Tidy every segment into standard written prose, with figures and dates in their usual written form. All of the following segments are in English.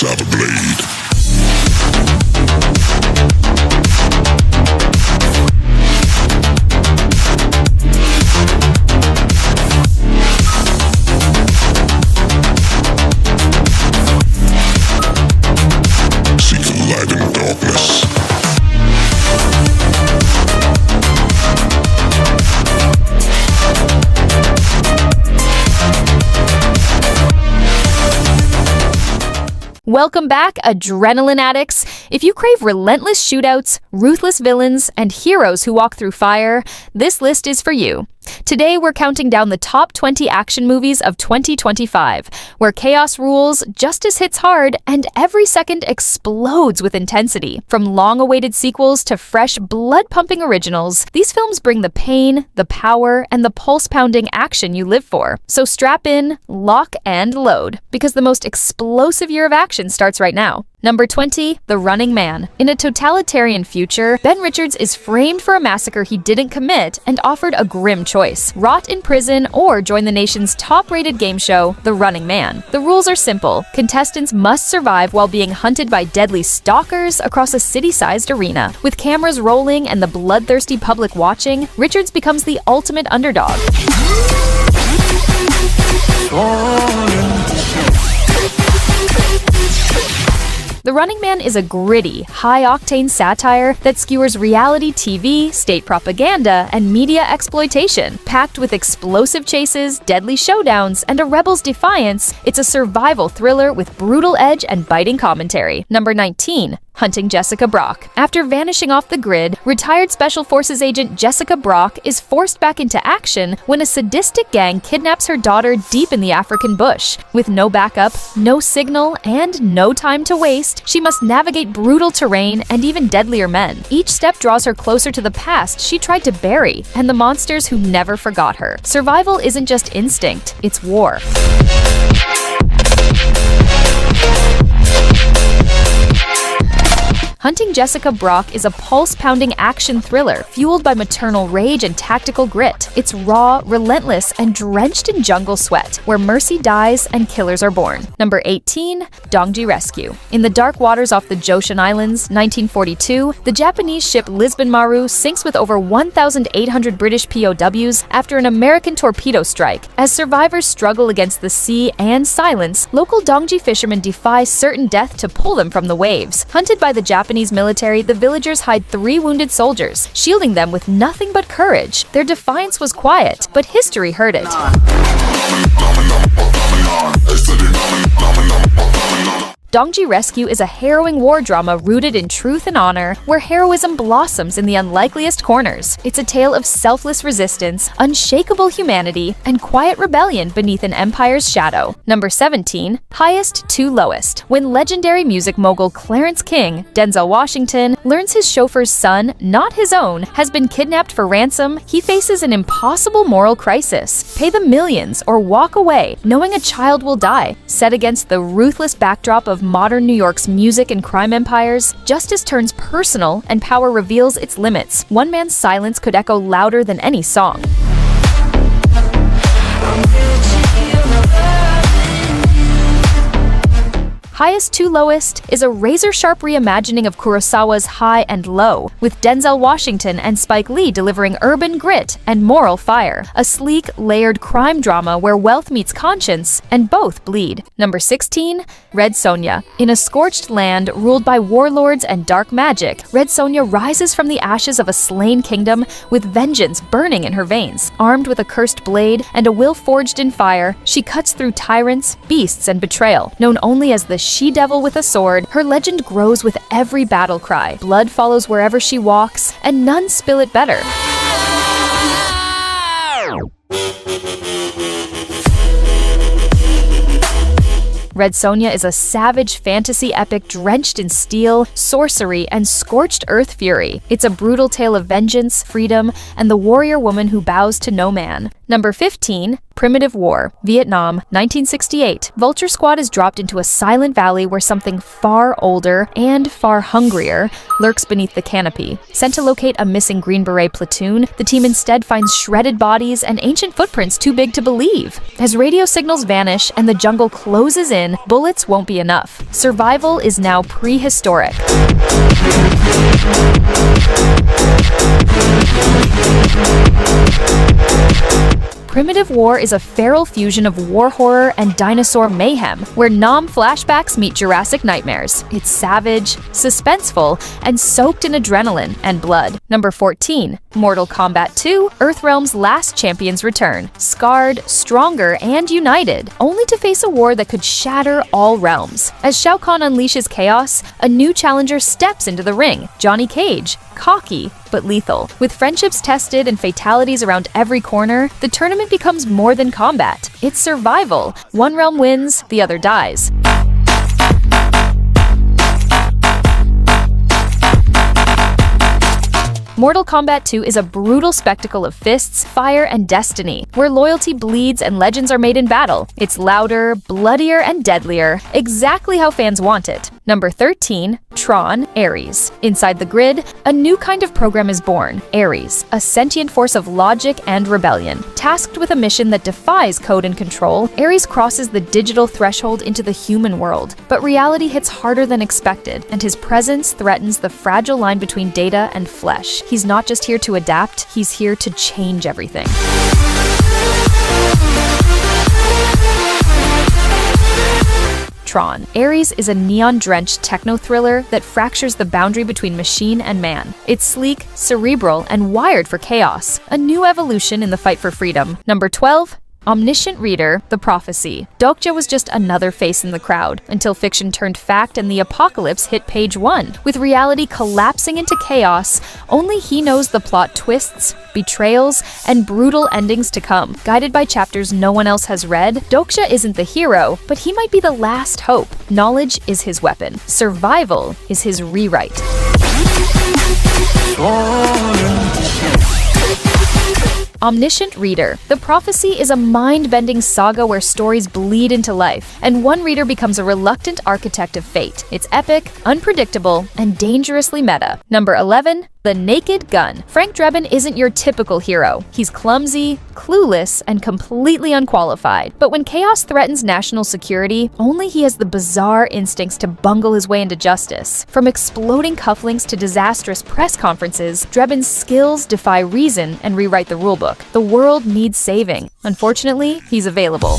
Let's have a blade. Welcome back, adrenaline addicts! If you crave relentless shootouts, ruthless villains, and heroes who walk through fire, this list is for you. Today, we're counting down the top 20 action movies of 2025, where chaos rules, justice hits hard, and every second explodes with intensity. From long-awaited sequels to fresh, blood-pumping originals, these films bring the pain, the power, and the pulse-pounding action you live for. So strap in, lock, and load, because the most explosive year of action starts right now. Number 20, The Running Man. In a totalitarian future, Ben Richards is framed for a massacre he didn't commit and offered a grim choice: rot in prison or join the nation's top-rated game show, The Running Man. The rules are simple. Contestants must survive while being hunted by deadly stalkers across a city-sized arena. With cameras rolling and the bloodthirsty public watching, Richards becomes the ultimate underdog. The Running Man is a gritty, high-octane satire that skewers reality TV, state propaganda, and media exploitation. Packed with explosive chases, deadly showdowns, and a rebel's defiance, it's a survival thriller with brutal edge and biting commentary. Number 19. Hunting Jessica Brock. After vanishing off the grid, retired Special Forces agent Jessica Brock is forced back into action when a sadistic gang kidnaps her daughter deep in the African bush. With no backup, no signal, and no time to waste, she must navigate brutal terrain and even deadlier men. Each step draws her closer to the past she tried to bury, and the monsters who never forgot her. Survival isn't just instinct, it's war. Hunting Jessica Brock is a pulse-pounding action thriller fueled by maternal rage and tactical grit. It's raw, relentless, and drenched in jungle sweat, where mercy dies and killers are born. Number 18, Dongji Rescue. In the dark waters off the Joshin Islands, 1942, the Japanese ship Lisbon Maru sinks with over 1,800 British POWs after an American torpedo strike. As survivors struggle against the sea and silence, local Dongji fishermen defy certain death to pull them from the waves. Hunted by the Japanese military, the villagers hide 3 wounded soldiers, shielding them with nothing but courage. Their defiance was quiet, but history heard it. Dongji Rescue is a harrowing war drama rooted in truth and honor, where heroism blossoms in the unlikeliest corners. It's a tale of selfless resistance, unshakable humanity, and quiet rebellion beneath an empire's shadow. Number 17, Highest to Lowest. When legendary music mogul Clarence King, Denzel Washington, learns his chauffeur's son, not his own, has been kidnapped for ransom, he faces an impossible moral crisis. Pay the millions or walk away, knowing a child will die. Set against the ruthless backdrop of modern New York's music and crime empires, justice turns personal and power reveals its limits. One man's silence could echo louder than any song. Highest to Lowest is a razor-sharp reimagining of Kurosawa's High and Low, with Denzel Washington and Spike Lee delivering urban grit and moral fire. A sleek, layered crime drama where wealth meets conscience, and both bleed. Number 16, Red Sonja. In a scorched land ruled by warlords and dark magic, Red Sonja rises from the ashes of a slain kingdom with vengeance burning in her veins. Armed with a cursed blade and a will forged in fire, she cuts through tyrants, beasts, and betrayal. Known only as the she-devil with a sword, her legend grows with every battle cry. Blood follows wherever she walks, and none spill it better. Red Sonja is a savage fantasy epic drenched in steel, sorcery, and scorched earth fury. It's a brutal tale of vengeance, freedom, and the warrior woman who bows to no man. Number 15, Primitive War, Vietnam, 1968. Vulture Squad is dropped into a silent valley where something far older and far hungrier lurks beneath the canopy. Sent to locate a missing Green Beret platoon, the team instead finds shredded bodies and ancient footprints too big to believe. As radio signals vanish and the jungle closes in, bullets won't be enough. Survival is now prehistoric. Primitive War is a feral fusion of war horror and dinosaur mayhem, where Nam flashbacks meet Jurassic nightmares. It's savage, suspenseful, and soaked in adrenaline and blood. Number 14. Mortal Kombat 2, Earthrealm's last champions return. Scarred, stronger, and united, only to face a war that could shatter all realms. As Shao Kahn unleashes chaos, a new challenger steps into the ring, Johnny Cage. Cocky, but lethal. With friendships tested and fatalities around every corner, the tournament becomes more than combat. It's survival. One realm wins, the other dies. Mortal Kombat 2 is a brutal spectacle of fists, fire, and destiny, where loyalty bleeds and legends are made in battle. It's louder, bloodier, and deadlier, exactly how fans want it. Number 13. Tron, Ares. Inside the grid, a new kind of program is born, Ares, a sentient force of logic and rebellion. Tasked with a mission that defies code and control, Ares crosses the digital threshold into the human world. But reality hits harder than expected, and his presence threatens the fragile line between data and flesh. He's not just here to adapt, he's here to change everything. Tron. Ares is a neon-drenched techno-thriller that fractures the boundary between machine and man. It's sleek, cerebral, and wired for chaos, a new evolution in the fight for freedom. Number 12. Omniscient Reader, The Prophecy. Dokja was just another face in the crowd, until fiction turned fact and the apocalypse hit page 1. With reality collapsing into chaos, only he knows the plot twists, betrayals, and brutal endings to come. Guided by chapters no one else has read, Dokja isn't the hero, but he might be the last hope. Knowledge is his weapon. Survival is his rewrite. Omniscient Reader. The Prophecy is a mind-bending saga where stories bleed into life, and one reader becomes a reluctant architect of fate. It's epic, unpredictable, and dangerously meta. Number 11. The Naked Gun. Frank Drebin isn't your typical hero. He's clumsy, clueless, and completely unqualified. But when chaos threatens national security, only he has the bizarre instincts to bungle his way into justice. From exploding cufflinks to disastrous press conferences, Drebin's skills defy reason and rewrite the rulebook. The world needs saving. Unfortunately, he's available.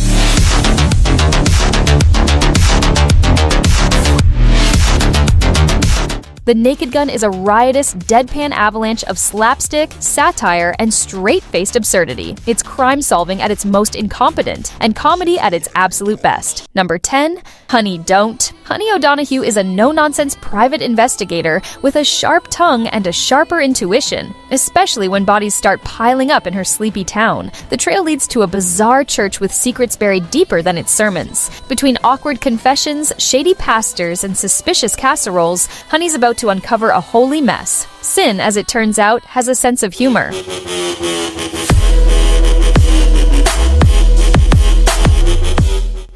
The Naked Gun is a riotous, deadpan avalanche of slapstick, satire, and straight-faced absurdity. It's crime-solving at its most incompetent, and comedy at its absolute best. Number 10. Honey Don't. Honey O'Donoghue is a no-nonsense private investigator with a sharp tongue and a sharper intuition, especially when bodies start piling up in her sleepy town. The trail leads to a bizarre church with secrets buried deeper than its sermons. Between awkward confessions, shady pastors, and suspicious casseroles, Honey's about to uncover a holy mess. Sin, as it turns out, has a sense of humor.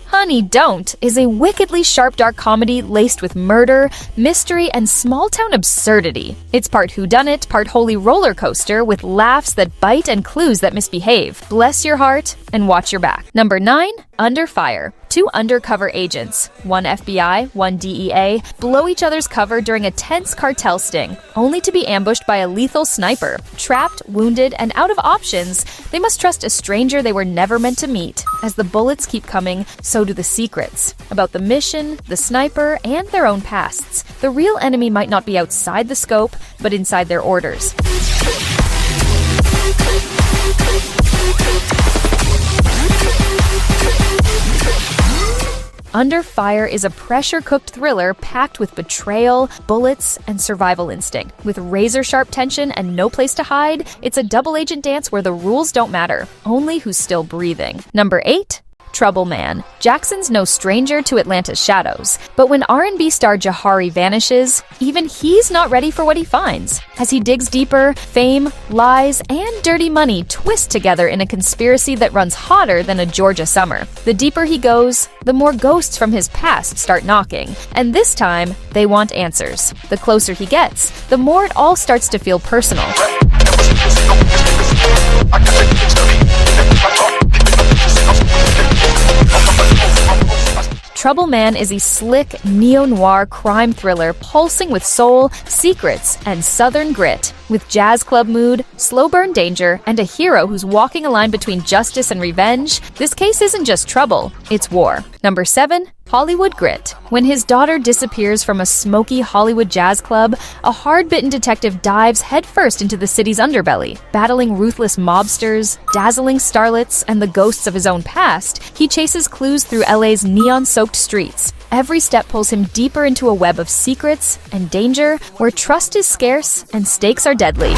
Honey Don't is a wickedly sharp dark comedy laced with murder, mystery, and small-town absurdity. It's part whodunit, part holy roller coaster with laughs that bite and clues that misbehave. Bless your heart and watch your back. Number 9. Under Fire. Two undercover agents, one FBI, one DEA, blow each other's cover during a tense cartel sting, only to be ambushed by a lethal sniper. Trapped, wounded, and out of options, they must trust a stranger they were never meant to meet. As the bullets keep coming, so do the secrets. About the mission, the sniper, and their own pasts. The real enemy might not be outside the scope, but inside their orders. Under Fire is a pressure-cooked thriller packed with betrayal, bullets, and survival instinct. With razor-sharp tension and no place to hide, it's a double-agent dance where the rules don't matter, only who's still breathing. Number 8. Trouble Man. Jackson's no stranger to Atlanta's shadows, but when R&B star Jahari vanishes, even he's not ready for what he finds. As he digs deeper, fame, lies, and dirty money twist together in a conspiracy that runs hotter than a Georgia summer. The deeper he goes, the more ghosts from his past start knocking, and this time, they want answers. The closer he gets, the more it all starts to feel personal. Trouble Man is a slick, neo-noir crime thriller pulsing with soul, secrets, and southern grit. With jazz club mood, slow burn danger, and a hero who's walking a line between justice and revenge, this case isn't just trouble, it's war. Number 7. Hollywood Grit. When his daughter disappears from a smoky Hollywood jazz club, a hard-bitten detective dives headfirst into the city's underbelly. Battling ruthless mobsters, dazzling starlets, and the ghosts of his own past, he chases clues through LA's neon-soaked streets. Every step pulls him deeper into a web of secrets and danger where trust is scarce and stakes are deadly.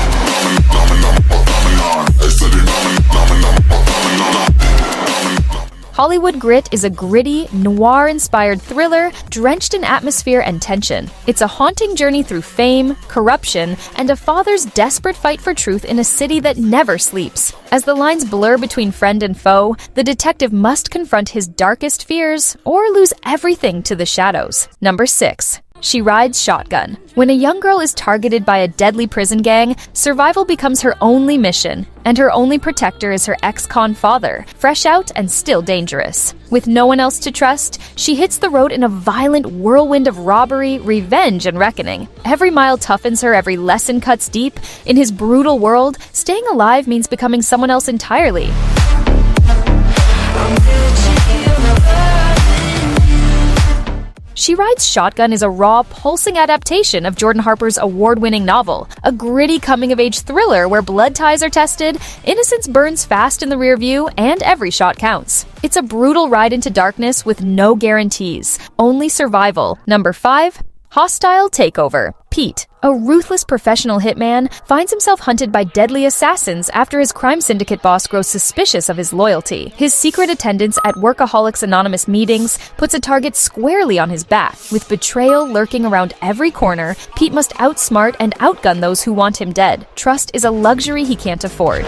Hollywood Grit is a gritty, noir-inspired thriller drenched in atmosphere and tension. It's a haunting journey through fame, corruption, and a father's desperate fight for truth in a city that never sleeps. As the lines blur between friend and foe, the detective must confront his darkest fears or lose everything to the shadows. Number 6. She rides shotgun. When a young girl is targeted by a deadly prison gang, survival becomes her only mission, and her only protector is her ex-con father, fresh out and still dangerous. With no one else to trust, she hits the road in a violent whirlwind of robbery, revenge, and reckoning. Every mile toughens her, every lesson cuts deep. In his brutal world, staying alive means becoming someone else entirely. She Rides Shotgun is a raw, pulsing adaptation of Jordan Harper's award-winning novel, a gritty coming-of-age thriller where blood ties are tested, innocence burns fast in the rear view, and every shot counts. It's a brutal ride into darkness with no guarantees, only survival. Number 5. Hostile Takeover. Pete, a ruthless professional hitman, finds himself hunted by deadly assassins after his crime syndicate boss grows suspicious of his loyalty. His secret attendance at Workaholics Anonymous meetings puts a target squarely on his back. With betrayal lurking around every corner, Pete must outsmart and outgun those who want him dead. Trust is a luxury he can't afford.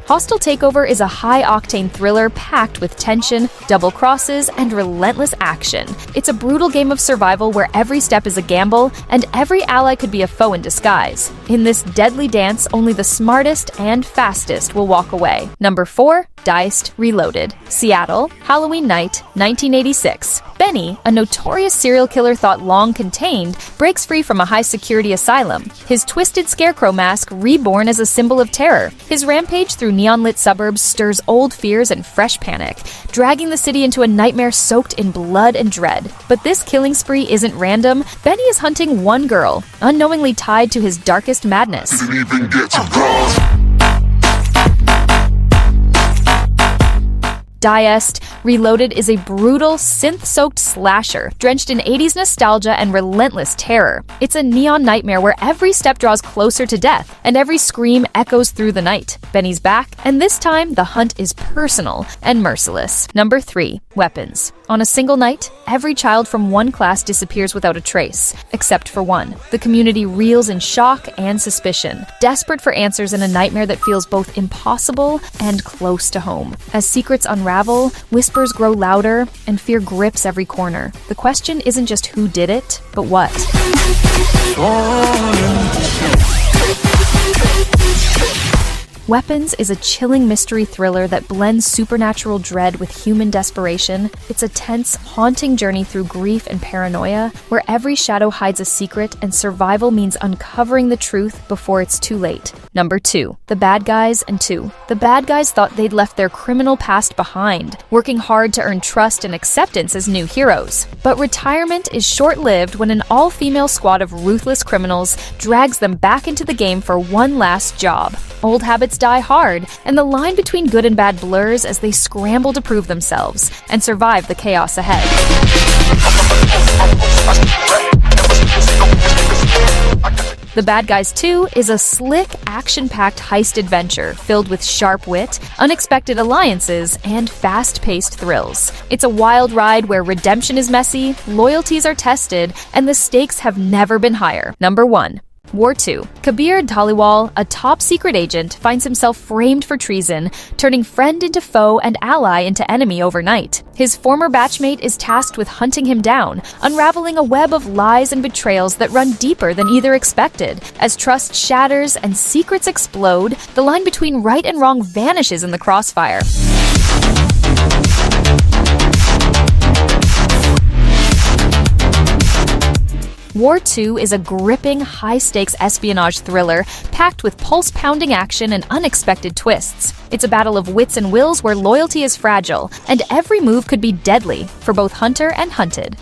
Hostile Takeover is a high-octane thriller packed with tension, double crosses, and relentless action. It's a brutal game of survival where every step is a gamble, and every ally could be a foe in disguise. In this deadly dance, only the smartest and fastest will walk away. Number 4. Diced Reloaded. Seattle, Halloween night, 1986. Benny, a notorious serial killer thought long contained, breaks free from a high-security asylum, his twisted scarecrow mask reborn as a symbol of terror. His rampage through neon-lit suburbs stirs old fears and fresh panic, dragging the city into a nightmare soaked in blood and dread. But this killing spree isn't random. Benny is hunting one girl, unknowingly tied to his darkest madness. Diced Reloaded is a brutal, synth-soaked slasher, drenched in 80s nostalgia and relentless terror. It's a neon nightmare where every step draws closer to death, and every scream echoes through the night. Benny's back, and this time, the hunt is personal and merciless. Number 3. Weapons. On a single night, every child from one class disappears without a trace, except for one. The community reels in shock and suspicion, desperate for answers in a nightmare that feels both impossible and close to home. As secrets unravel, whispers grow louder, and fear grips every corner. The question isn't just who did it, but what. Weapons is a chilling mystery thriller that blends supernatural dread with human desperation. It's a tense, haunting journey through grief and paranoia, where every shadow hides a secret and survival means uncovering the truth before it's too late. Number 2. The Bad Guys and 2. The bad guys thought they'd left their criminal past behind, working hard to earn trust and acceptance as new heroes. But retirement is short-lived when an all-female squad of ruthless criminals drags them back into the game for one last job. Old habits die hard, and the line between good and bad blurs as they scramble to prove themselves and survive the chaos ahead. The Bad Guys 2 is a slick, action-packed heist adventure filled with sharp wit, unexpected alliances, and fast-paced thrills. It's a wild ride where redemption is messy, loyalties are tested, and the stakes have never been higher. Number 1. War 2. Kabir Dhaliwal, a top-secret agent, finds himself framed for treason, turning friend into foe and ally into enemy overnight. His former batchmate is tasked with hunting him down, unraveling a web of lies and betrayals that run deeper than either expected. As trust shatters and secrets explode, the line between right and wrong vanishes in the crossfire. War 2 is a gripping, high-stakes espionage thriller packed with pulse-pounding action and unexpected twists. It's a battle of wits and wills where loyalty is fragile, and every move could be deadly for both hunter and hunted.